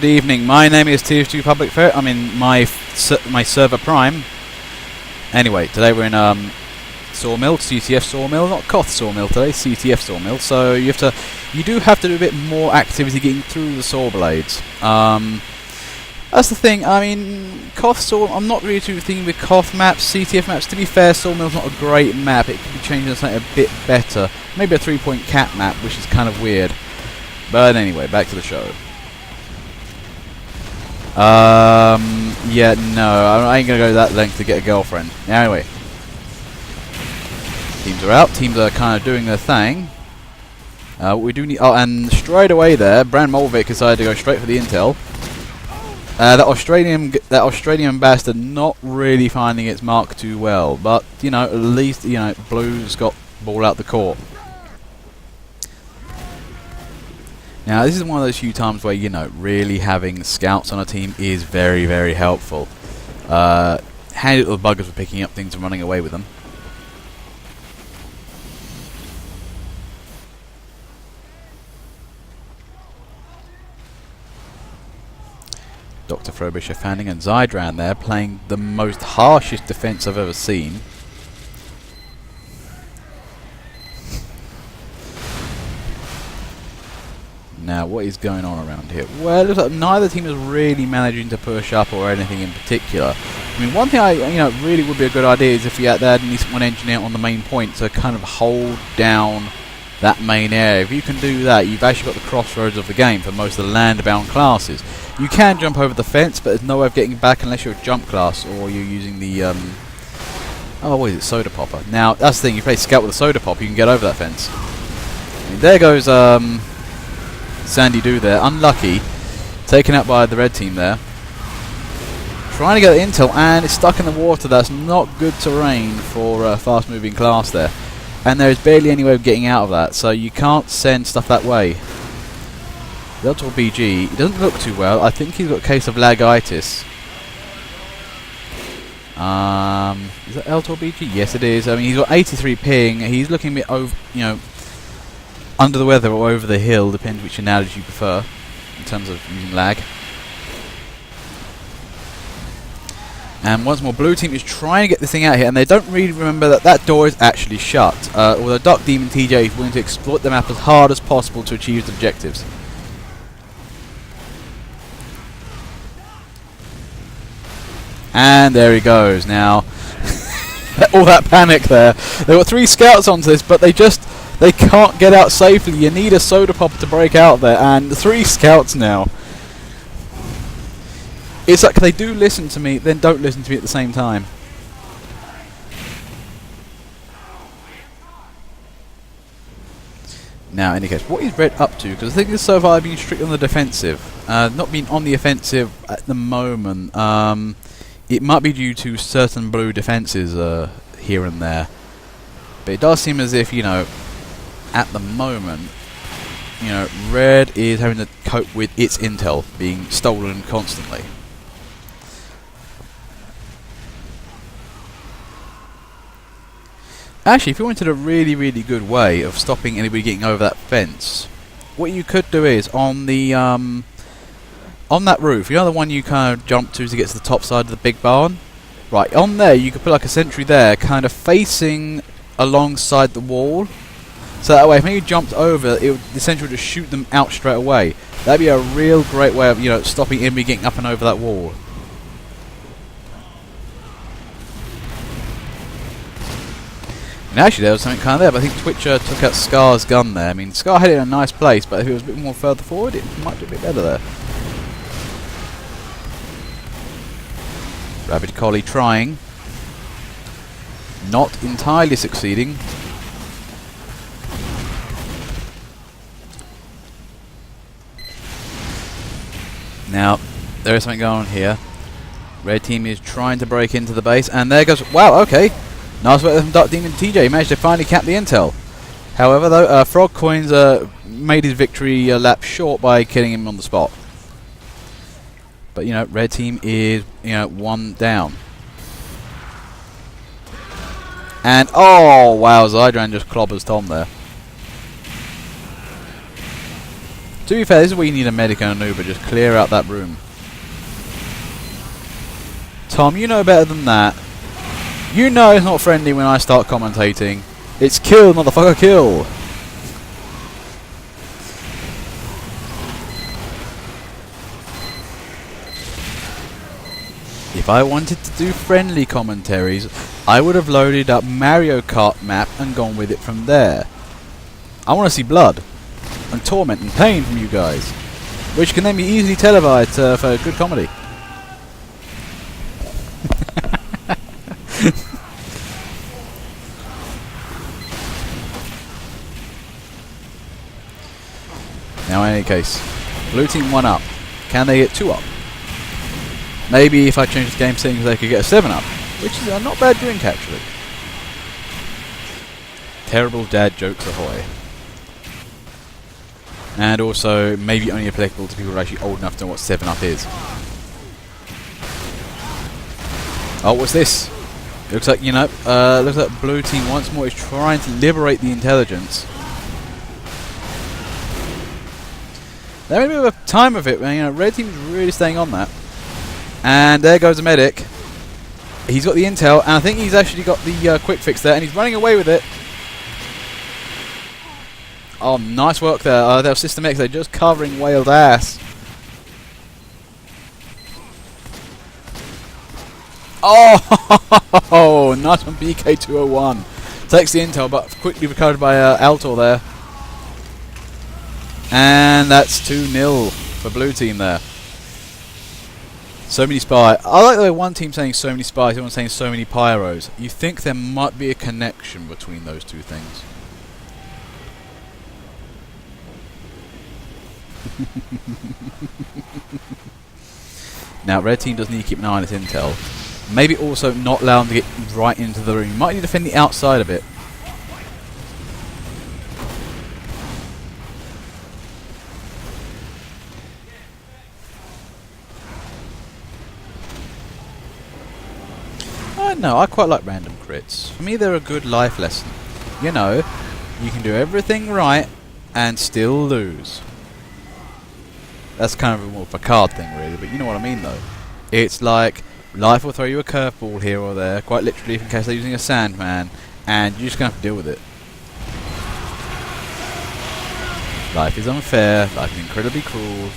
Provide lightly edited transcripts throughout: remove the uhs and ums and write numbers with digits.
evening. My name is TF2 Public Fair. I'm in my server Prime. Anyway, today we're in Sawmill, CTF Sawmill, not Koth Sawmill today, CTF Sawmill. So you do have to do a bit more activity getting through the saw blades. That's the thing. I mean, Koth Saw. I'm not really too thinking with Koth maps, CTF maps. To be fair, Sawmill's not a great map. It could be changed to something a bit better. Maybe a 3-point cat map, which is kind of weird. But anyway, back to the show. Yeah, no, I ain't gonna go that length to get a girlfriend. Anyway, teams are out. Teams are kind of doing their thing. We do need. Oh, and straight away there, Brand Molvik decided to go straight for the intel. That Australian bastard not really finding its mark too well, but you know, at least Blue's got ball out the court. Now this is one of those few times where really having scouts on a team is very, very helpful. Handy little buggers for picking up things and running away with them. Dr. Frobisher Fanning and Zydran there playing the most harshest defense I've ever seen. Now, what is going on around here? Well, it looks like neither team is really managing to push up or anything in particular. I mean, one thing really would be a good idea is if you had at least one engineer on the main point to kind of hold down that main area. If you can do that, you've actually got the crossroads of the game for most of the land-bound classes. You can jump over the fence, but there's no way of getting back unless you're a jump class or you're using the what is it, soda popper. Now that's the thing, you play scout with a soda pop, you can get over that fence. I mean, there goes Sandy Doo there, unlucky, taken out by the red team there. Trying to get the intel, and it's stuck in the water. That's not good terrain for a fast-moving class there. And there is barely any way of getting out of that, so you can't send stuff that way. The Ultra BG, he doesn't look too well. I think he's got a case of lagitis. Is that Ultra BG? Yes, it is. I mean, he's got 83 ping. He's looking a bit over, under the weather or over the hill, depends which analogy you prefer in terms of using lag. And once more, Blue Team is trying to get this thing out here, and they don't really remember that that door is actually shut. Although Dark Demon TJ is willing to exploit the map as hard as possible to achieve his objectives. And there he goes. Now, all that panic there. There were 3 scouts onto this, but they can't get out safely. You need a soda popper to break out there, and 3 scouts now. It's like they do listen to me, then don't listen to me at the same time. Now, in any case, what is Red up to? Because I think so far I've been strict on the defensive. Not been on the offensive at the moment. It might be due to certain blue defences here and there. But it does seem as if, at the moment, Red is having to cope with its intel being stolen constantly. Actually, if you wanted a really, really good way of stopping anybody getting over that fence, what you could do is on the on that roof, the one you kind of jump to get to the top side of the big barn. Right, on there you could put like a sentry there, kind of facing alongside the wall. So that way, if you jumped over, the sentry would just shoot them out straight away. That'd be a real great way of stopping enemy getting up and over that wall. And actually, there was something kind of there, but I think Twitcher took out Scar's gun there. I mean, Scar had it in a nice place, but if it was a bit more further forward, it might do a bit better there. Rabid Collie trying. Not entirely succeeding. Now, there is something going on here. Red team is trying to break into the base, and there goes... Wow, okay. Nice work from Dark Demon TJ. Managed to finally cap the intel. However, though, Frog Coins made his victory lap short by killing him on the spot. But, Red team is, 1 down. And, oh, wow, Zydran just clobbers Tom there. To be fair, this is where you need a medic and an Uber. Just clear out that room. Tom, you know better than that. You know it's not friendly when I start commentating. It's kill, motherfucker, kill. If I wanted to do friendly commentaries, I would have loaded up Mario Kart map and gone with it from there. I want to see blood and torment and pain from you guys, which can then be easily televised for good comedy. Now in any case, blue team 1 up. Can they get 2 up? Maybe if I change the game settings they could get a 7 up, which is a not bad drink actually. Terrible dad jokes ahoy. And also maybe only applicable to people who are actually old enough to know what 7 up is. Oh, what's this? It looks like, you know, looks like blue team once more is trying to liberate the intelligence. They're having a bit of a time of it, man. You know, red team is really staying on that. And there goes the medic. He's got the intel, and I think he's actually got the quick fix there, and he's running away with it. Oh, nice work there. Their System X, they're just covering Whale's ass. Oh, nice one, BK201. Takes the intel, but quickly recovered by Altor there. And that's 2-0 for blue team there. So many spies. I like the way one team saying so many spies, the other one saying so many pyros. You think there might be a connection between those two things. Now, red team does need to keep an eye on its intel. Maybe also not allow them to get right into the room. You might need to defend the outside a bit. No, I quite like random crits. For me, they're a good life lesson. You know, you can do everything right and still lose. That's kind of a more of a card thing, really, but you know what I mean, though. It's like, life will throw you a curveball here or there, quite literally, in case they're using a Sandman, and you're just going to have to deal with it. Life is unfair, life is incredibly cruel,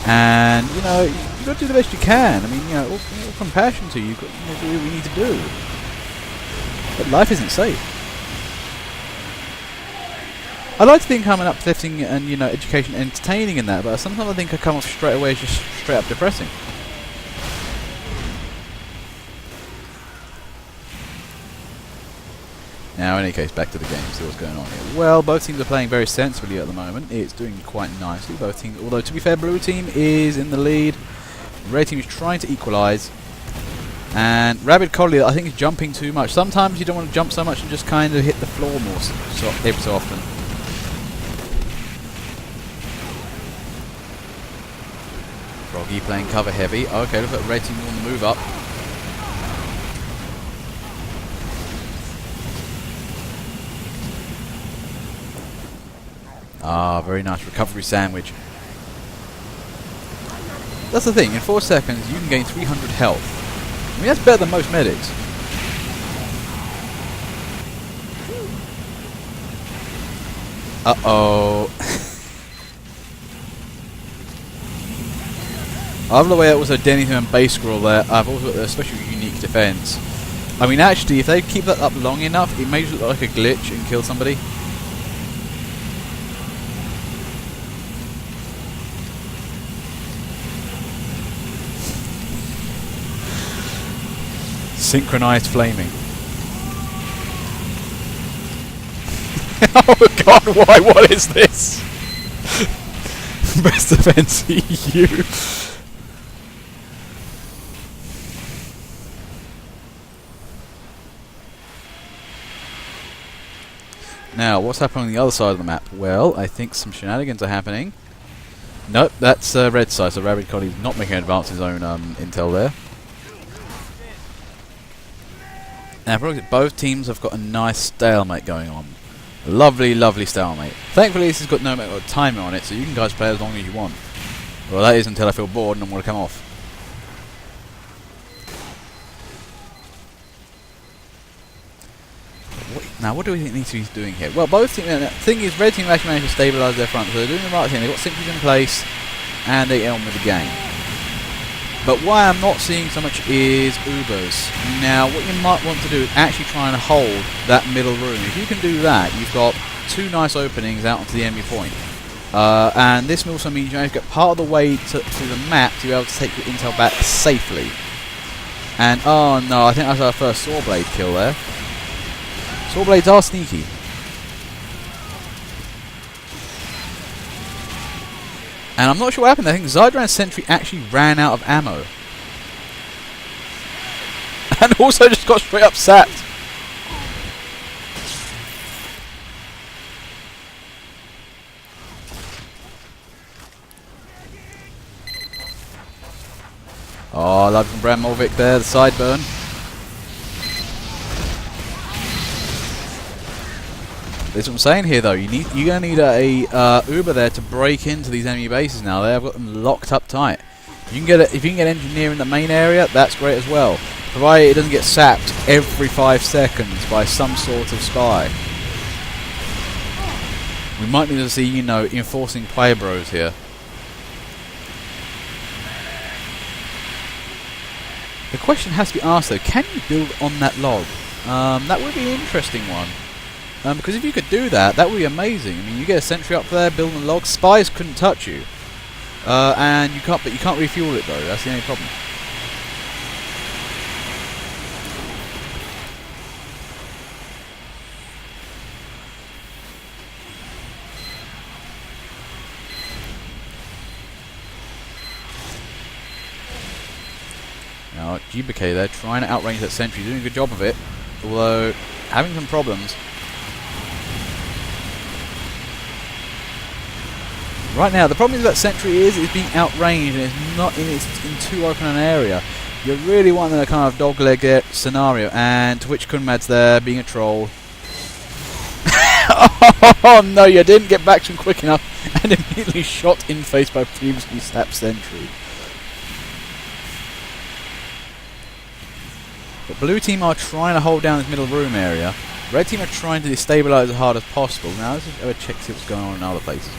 and, you know, you've got to do the best you can. I mean, you know, all compassion to you, you've got to do what we need to do. But life isn't safe. I like to think I'm an uplifting and, you know, education entertaining in that, but sometimes I think I come off straight away as just straight up depressing. Now, in any case, back to the game, see what's going on here. Well, both teams are playing very sensibly at the moment. It's doing quite nicely, both teams. Although, to be fair, blue team is in the lead. Red team is trying to equalise. And Rabid Collier, I think, is jumping too much. Sometimes you don't want to jump so much and just kind of hit the floor more every so often. Froggy playing cover heavy. Okay, look at red team on the move up. Ah, very nice recovery sandwich. That's the thing, in 4 seconds you can gain 300 health. I mean, that's better than most medics. Uh-oh. I love the way also Dennyton and base scroll there. I've also got a special unique defense. I mean, actually, if they keep that up long enough, it may look like a glitch and kill somebody. Synchronized flaming. Oh god, why? What is this? Best defense EU. Now, what's happening on the other side of the map? Well, I think some shenanigans are happening. Nope, that's red side, so Rabid Collie's not making an advance his own intel there. Now, both teams have got a nice stalemate going on. Lovely, lovely stalemate. Thankfully this has got no timer on it, so you can guys play as long as you want. Well, that is until I feel bored and I'm going to come off. Now, what do we think needs to be doing here? Well, both teams. The thing is, red team actually managed to stabilise their front, so they're doing the right thing. They've got sentries in place, and they get on with the game. But why I'm not seeing so much is Ubers. Now, what you might want to do is actually try and hold that middle room. If you can do that, you've got two nice openings out onto the enemy point. And this also means you have to get part of the way to the map to be able to take your intel back safely. And, oh no, I think that's our first Sawblade kill there. Sawblades are sneaky. And I'm not sure what happened. I think Zydran's sentry actually ran out of ammo. And also just got straight up sacked. Oh, love from Bram Molvik there, the sideburn. That's what I'm saying here, though. You're going to need a Uber there to break into these enemy bases now. They've got them locked up tight. You can get if you can get engineer in the main area, that's great as well. Provided it doesn't get sapped every 5 seconds by some sort of spy. We might need to see, you know, enforcing player bros here. The question has to be asked, though: can you build on that log? That would be an interesting one. Because if you could do that, that would be amazing. I mean, you get a sentry up there, building a log. Spies couldn't touch you, and you can't refuel it though. That's the only problem. Now, GBK there trying to outrange that sentry, doing a good job of it, although having some problems. Right now, the problem is that sentry is it's being outranged and it's not in too open an area. You really want a kind of dogleg scenario, and Twitch Kunmad's there being a troll. Oh no, you didn't get back to him quick enough and immediately shot in face by previously snapped sentry. But blue team are trying to hold down this middle room area. Red team are trying to destabilise as hard as possible. Now let's just have a check to see what's going on in other places.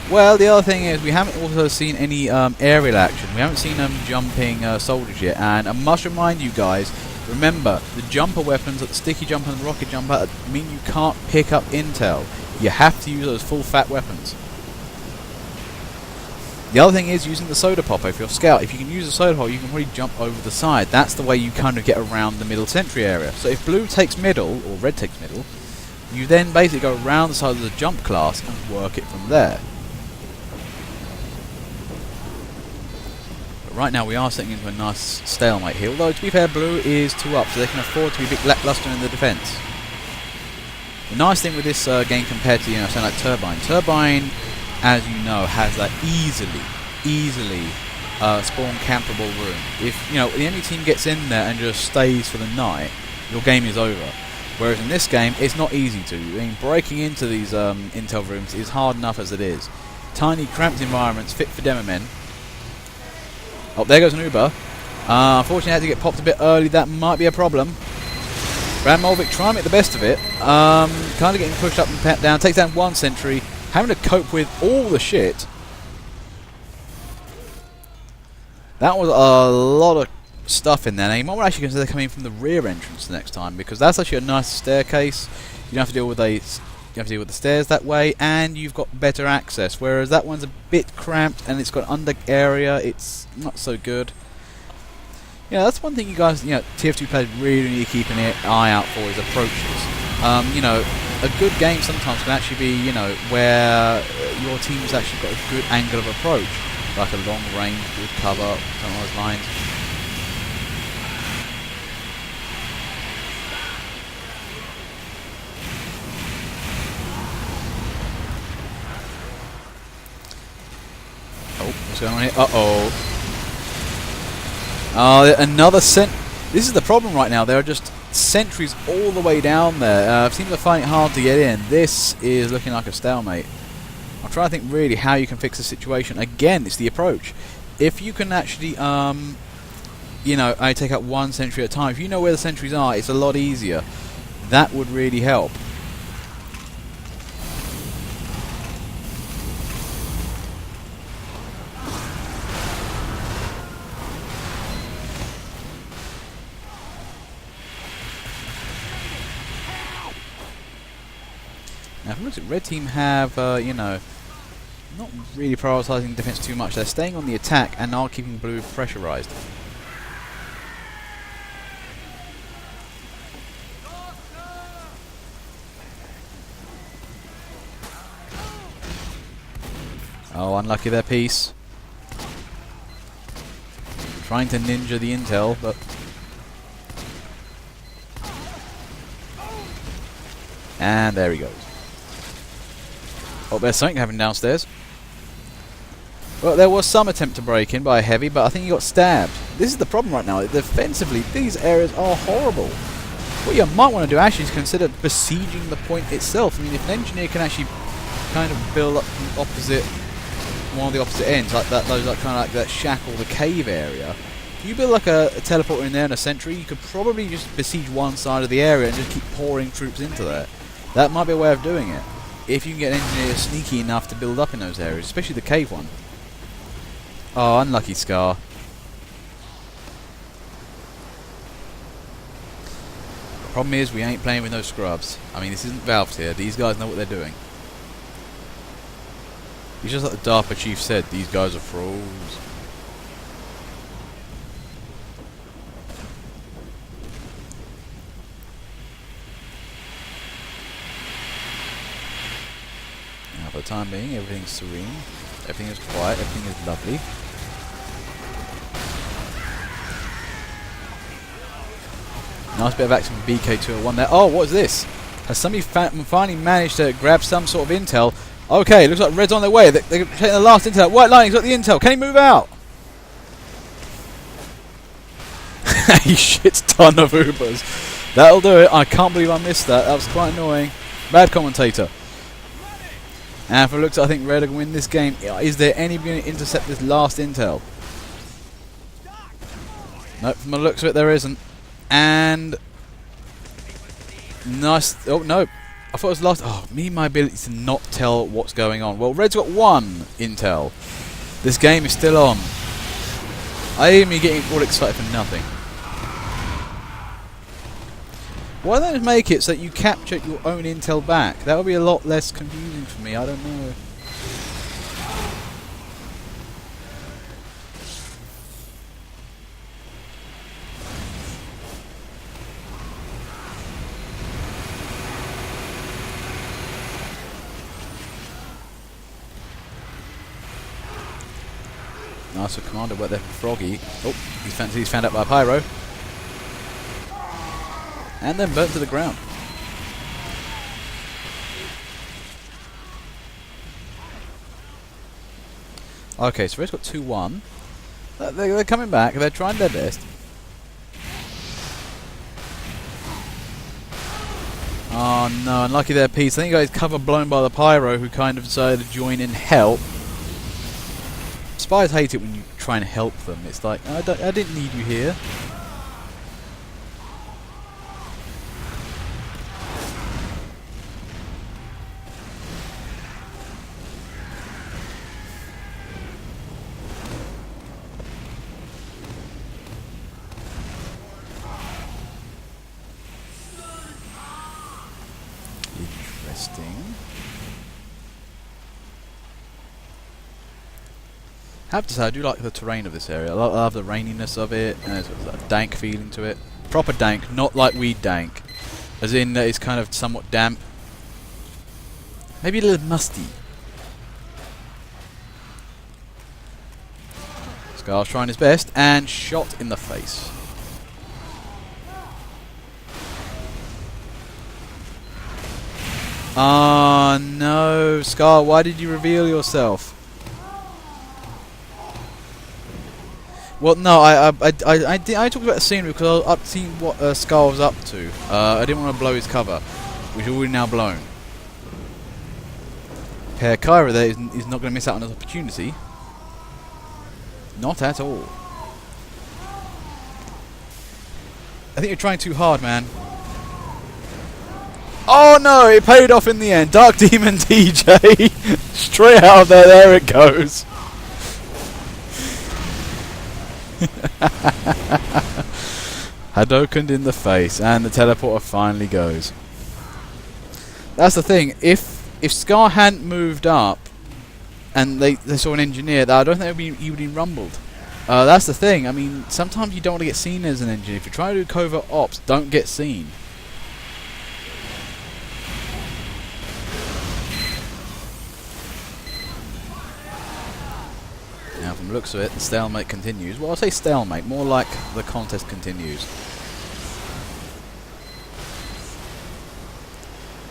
Well, the other thing is we haven't also seen any aerial action. We haven't seen them jumping soldiers yet. And I must remind you guys, remember, the jumper weapons, like the sticky jumper and the rocket jumper, mean you can't pick up intel. You have to use those full fat weapons. The other thing is using the soda popper. If you're a scout, if you can use the soda popper, you can probably jump over the side. That's the way you kind of get around the middle sentry area. So if blue takes middle, or red takes middle, you then basically go around the side of the jump class and work it from there. Right now we are setting into a nice stalemate here, although to be fair, blue is 2 up, so they can afford to be a bit lackluster in the defence. The nice thing with this game compared to, something like Turbine, as you know, has that easily spawn campable room. If the enemy team gets in there and just stays for the night, your game is over. Whereas in this game, it's not easy to. I mean, breaking into these intel rooms is hard enough as it is. Tiny, cramped environments fit for demo men. Oh, there goes an Uber. Unfortunately, I had to get popped a bit early. That might be a problem. Brad Molvik trying to make the best of it. Kind of getting pushed up and pat down. Takes down 1 sentry. Having to cope with all the shit. That was a lot of stuff in there. Now, you might actually consider coming from the rear entrance next time, because that's actually a nice staircase. You don't have to deal with the stairs that way, and you've got better access. Whereas that one's a bit cramped and it's got under area. It's not so good. That's one thing you guys, TF2 players really need to keep an eye out for is approaches. A good game sometimes can actually be, where your team's actually got a good angle of approach, like a long range, good cover, something along those lines. Oh, what's going on here? Uh-oh. Oh, another This is the problem right now. There are just sentries all the way down there. Seems to find it hard to get in. This is looking like a stalemate. I'm trying to think really how you can fix the situation. Again, it's the approach. If you can actually, you know, I take out one sentry at a time. If you know where the sentries are, it's a lot easier. That would really help. Now, if we look at red team have, you know, not really prioritising defence too much. They're staying on the attack and are keeping blue pressurised. Oh, unlucky their piece. Trying to ninja the intel, but... And there he goes. Oh, there's something happening downstairs. Well, there was some attempt to break in by a heavy, but I think he got stabbed. This is the problem right now. Defensively, these areas are horrible. What you might want to do actually is consider besieging the point itself. I mean, if an engineer can actually kind of build up from opposite, one of the opposite ends, like that, those like kind of like that shack or the cave area. If you build like a teleporter in there and a sentry, you could probably just besiege one side of the area and just keep pouring troops into there. That might be a way of doing it. If you can get an engineer sneaky enough to build up in those areas, especially the cave one. Oh, unlucky Scar. The problem is we ain't playing with no scrubs. I mean, this isn't Valve here. These guys know what they're doing. It's just like the DARPA chief said, these guys are frauds. Now, for the time being, everything's serene, everything is quiet, everything is lovely. Nice bit of action from BK201 there. Oh, what is this? Has somebody finally managed to grab some sort of intel? Okay, looks like Red's on their way. They're taking the last intel. White Lightning's got the intel. Can he move out? He shits ton of Ubers. That'll do it. I can't believe I missed that. That was quite annoying. Bad commentator. And for looks, I think Red are going to win this game. Is there anybody going to intercept this last intel? Nope, from the looks of it, there isn't. And nice. Oh no, I thought it was last. Oh, me and my ability to not tell what's going on. Well, Red's got one intel. This game is still on. I am getting all excited for nothing. Why don't they make it so that you capture your own intel back? That would be a lot less confusing for me. I don't know. Nice for Commander, but they're Froggy. Oh, he's found out by Pyro. And then burnt to the ground. Okay, so Red's got 2-1. They're coming back, they're trying their best. Oh no, unlucky their piece. I think he got his cover blown by the Pyro, who kind of decided to join in help. Spies hate it when you try and help them. It's like, I didn't need you here. Interesting. I have to say, I do like the terrain of this area. I love the raininess of it, and there's a dank feeling to it. Proper dank, not like weed dank. As in, it's kind of somewhat damp. Maybe a little musty. Scar's trying his best, and shot in the face. Ah, no. Scar, why did you reveal yourself? Well, no, I talked about the scenery because I was up seeing what Scar was up to. I didn't want to blow his cover, which is already now blown. Per Kyra there is not going to miss out on this opportunity. Not at all. I think you're trying too hard, man. Oh no, it paid off in the end. Dark Demon DJ. Straight out of there it goes. Hadoukened in the face, and the teleporter finally goes. That's the thing. If Scar hadn't moved up, and they saw an engineer, I don't think he would be rumbled. That's the thing. I mean, sometimes you don't want to get seen as an engineer. If you try to do covert ops, don't get seen. Now, from the looks of it, the stalemate continues. Well, I'll say stalemate, more like the contest continues.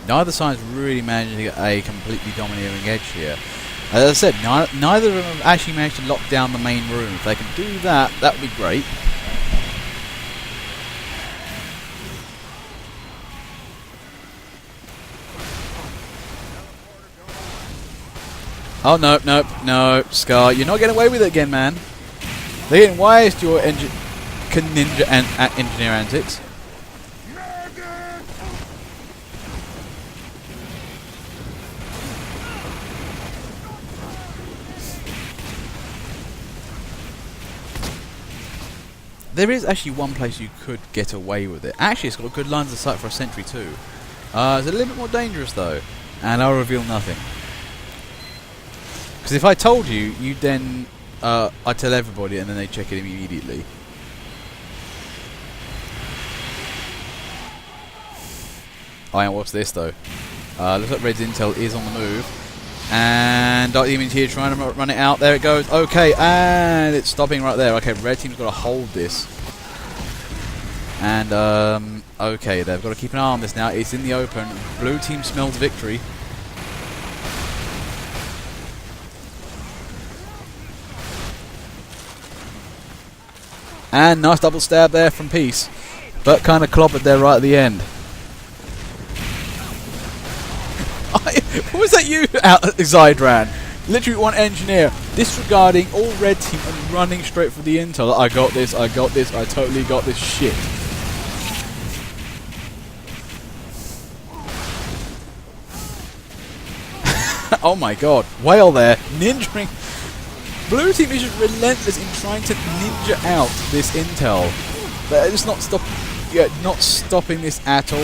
Neither side's really managing to get a completely domineering edge here. As I said, neither of them have actually managed to lock down the main room. If they can do that, that would be great. Oh, no, no, no, Scar, you're not getting away with it again, man. They're getting wise to your ninja engineer antics. There is actually one place you could get away with it. Actually, it's got good lines of sight for a sentry too. It's a little bit more dangerous though, and I'll reveal nothing. Because if I told you, you'd then I'd tell everybody, and then they check it immediately. Oh, and what's this though? Looks like Red's intel is on the move, and Dark Demon's here trying to run it out. There it goes. Okay, and it's stopping right there. Okay, Red team's got to hold this, and okay, they've got to keep an eye on this now. It's in the open. Blue team smells victory. And nice double stab there from Peace, but kind of clobbered there right at the end. What was that you, Zydran? Literally one engineer, disregarding all red team and running straight for the intel. I got this, I totally got this shit. Oh my god, whale there, ninjaing. Blue team is just relentless in trying to ninja out this intel. They're just not stopping this at all.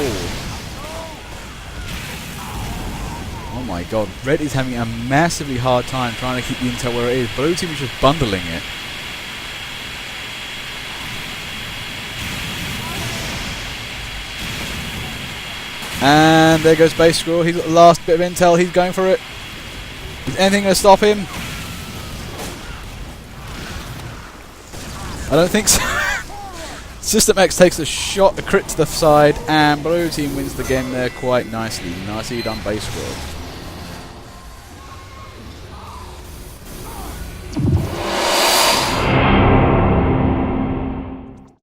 Oh my god, Red is having a massively hard time trying to keep the intel where it is. Blue team is just bundling it. And there goes Base Squirrel. He's got the last bit of intel. He's going for it. Is anything going to stop him? I don't think so. System X takes a shot, a crit to the side, and Blue team wins the game there quite nicely. Nicely done, Base Squirrel.